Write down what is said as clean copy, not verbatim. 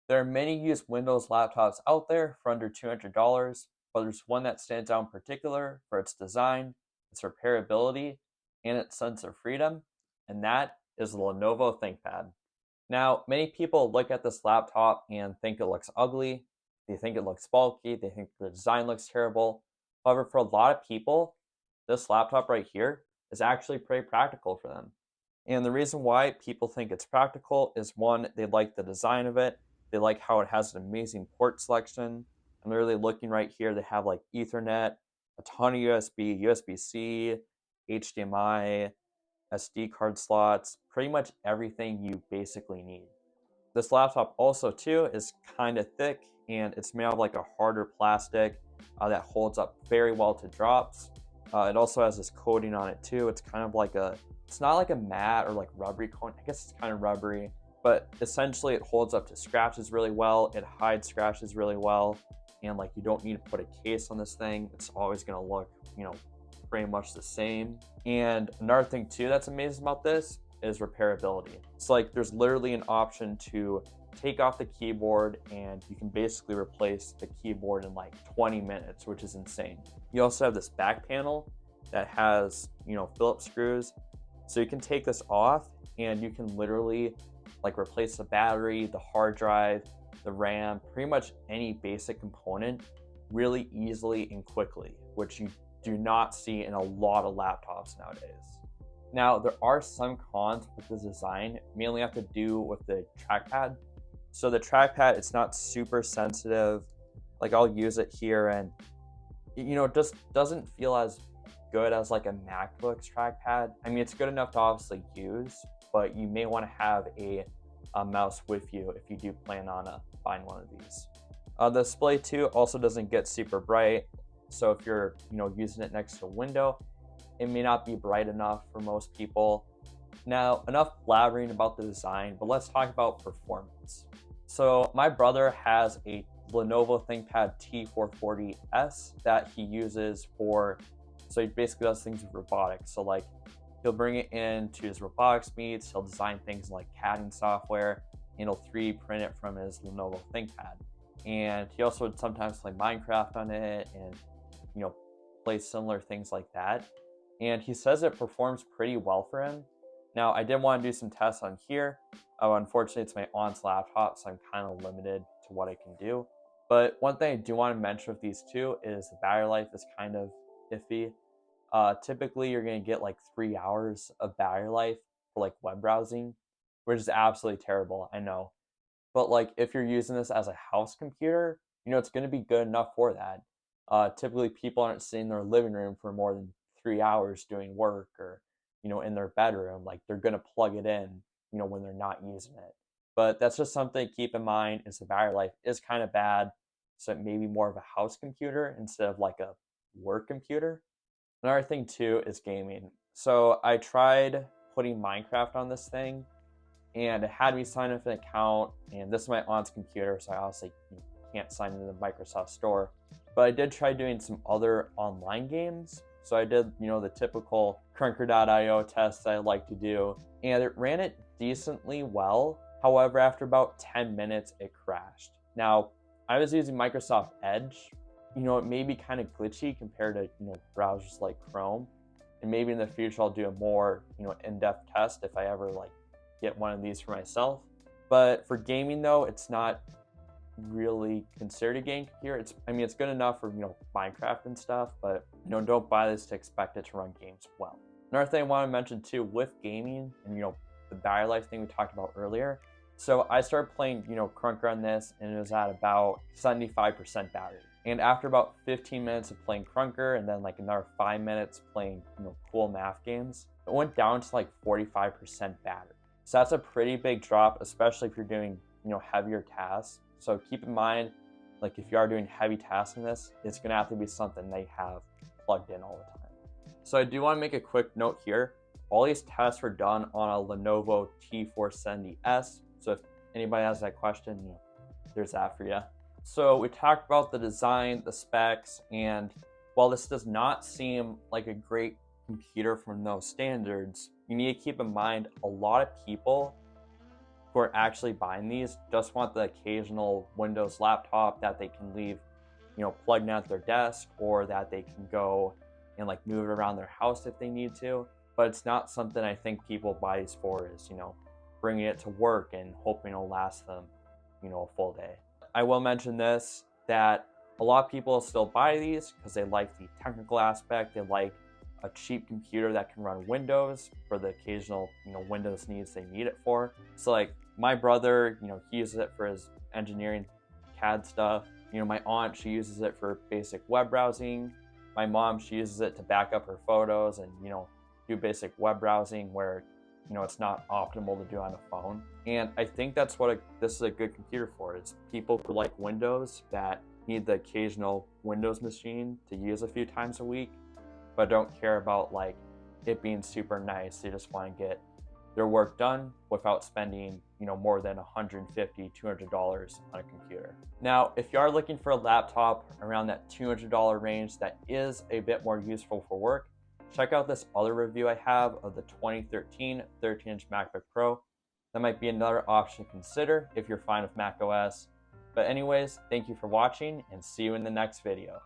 There are many used Windows laptops out there for under $200, but there's one that stands out in particular for its design, its repairability, and its sense of freedom, and that is the Lenovo Thinkpad. Now, many people look at this laptop and think it looks ugly, they think it looks bulky, they think the design looks terrible. However, for a lot of people, this laptop right here is actually pretty practical for them. And the reason why people think it's practical is one, they like the design of it. They like how it has an amazing port selection. I'm literally looking right here. They have like Ethernet, a ton of USB, USB-C, HDMI, SD card slots, pretty much everything you basically need. This laptop also too is kind of thick and it's made out of like a harder plastic that holds up very well to drops. It also has this coating on it too. It's kind of like it's not like a matte or like rubbery coating. I guess it's kind of rubbery, but essentially it holds up to scratches really well. It hides scratches really well. And like you don't need to put a case on this thing. It's always gonna look, pretty much the same. And another thing too that's amazing about this is repairability. It's like there's literally an option to take off the keyboard and you can basically replace the keyboard in like 20 minutes, which is insane. You also have this back panel that has, Phillips screws. So you can take this off and you can literally like replace the battery, the hard drive, the RAM, pretty much any basic component really easily and quickly, which you do not see in a lot of laptops nowadays. Now, there are some cons with the design, mainly have to do with the trackpad. So the trackpad, it's not super sensitive. Like I'll use it here and, it just doesn't feel as good as like a MacBook's trackpad. I mean, it's good enough to obviously use, but you may want to have a mouse with you if you do plan on buying one of these. The display too also doesn't get super bright. So if you're, using it next to a window, it may not be bright enough for most people. Now, enough blabbering about the design, but let's talk about performance. So my brother has a Lenovo Thinkpad T440S that he uses so he basically does things with robotics. So like he'll bring it into his robotics meets, he'll design things like CADing software, and he'll 3D print it from his Lenovo Thinkpad. And he also would sometimes play Minecraft on it and, play similar things like that. And he says it performs pretty well for him. Now, I did want to do some tests on here. Unfortunately, it's my aunt's laptop, so I'm kind of limited to what I can do. But one thing I do want to mention with these two is the battery life is kind of iffy. Typically, you're going to get like 3 hours of battery life for like web browsing, which is absolutely terrible, I know. But like if you're using this as a house computer, it's going to be good enough for that. Typically, people aren't sitting in their living room for more than 3 hours doing work or, in their bedroom. Like they're going to plug it in, when they're not using it. But that's just something to keep in mind is the battery life is kind of bad. So it may be more of a house computer instead of like a work computer. Another thing too is gaming. So I tried putting Minecraft on this thing and it had me sign up an account, and this is my aunt's computer, so I obviously can't sign into the Microsoft Store. But I did try doing some other online games. So I did, the typical Crunker.io tests that I like to do, and it ran it decently well. However, after about 10 minutes, it crashed. Now, I was using Microsoft Edge. It may be kind of glitchy compared to, browsers like Chrome. And maybe in the future, I'll do a more, in-depth test if I ever get one of these for myself. But for gaming though, it's not really considered a game computer. It's good enough for Minecraft and stuff, but don't buy this to expect it to run games well. Another thing I want to mention too with gaming and the battery life thing we talked about earlier. So I started playing Crunker on this and it was at about 75% battery. And after about 15 minutes of playing Crunker and then like another 5 minutes playing cool math games, it went down to like 45% battery. So that's a pretty big drop, especially if you're doing, heavier tasks. So keep in mind, like if you are doing heavy tasks in this, it's gonna have to be something they have plugged in all the time. So I do want to make a quick note here. All these tests were done on a Lenovo T470S. So if anybody has that question, there's that for you. So we talked about the design, the specs, and while this does not seem like a great computer from those standards, you need to keep in mind a lot of people who are actually buying these just want the occasional Windows laptop that they can leave, plugged in at their desk, or that they can go and like move it around their house if they need to. But it's not something I think people buy these for, is, bringing it to work and hoping it'll last them, a full day. I will mention this, that a lot of people still buy these because they like the technical aspect. They like a cheap computer that can run Windows for the occasional, Windows needs they need it for. So like my brother, he uses it for his engineering CAD stuff. My aunt, she uses it for basic web browsing. My mom, she uses it to back up her photos and, do basic web browsing where, it's not optimal to do on a phone. And I think that's what this is a good computer for, is people who like Windows that need the occasional Windows machine to use a few times a week, but don't care about like it being super nice. They just want to get their work done without spending, more than $150, $200 on a computer. Now, if you are looking for a laptop around that $200 range that is a bit more useful for work, check out this other review I have of the 2013 13-inch MacBook Pro. That might be another option to consider if you're fine with macOS. But anyways, thank you for watching and see you in the next video.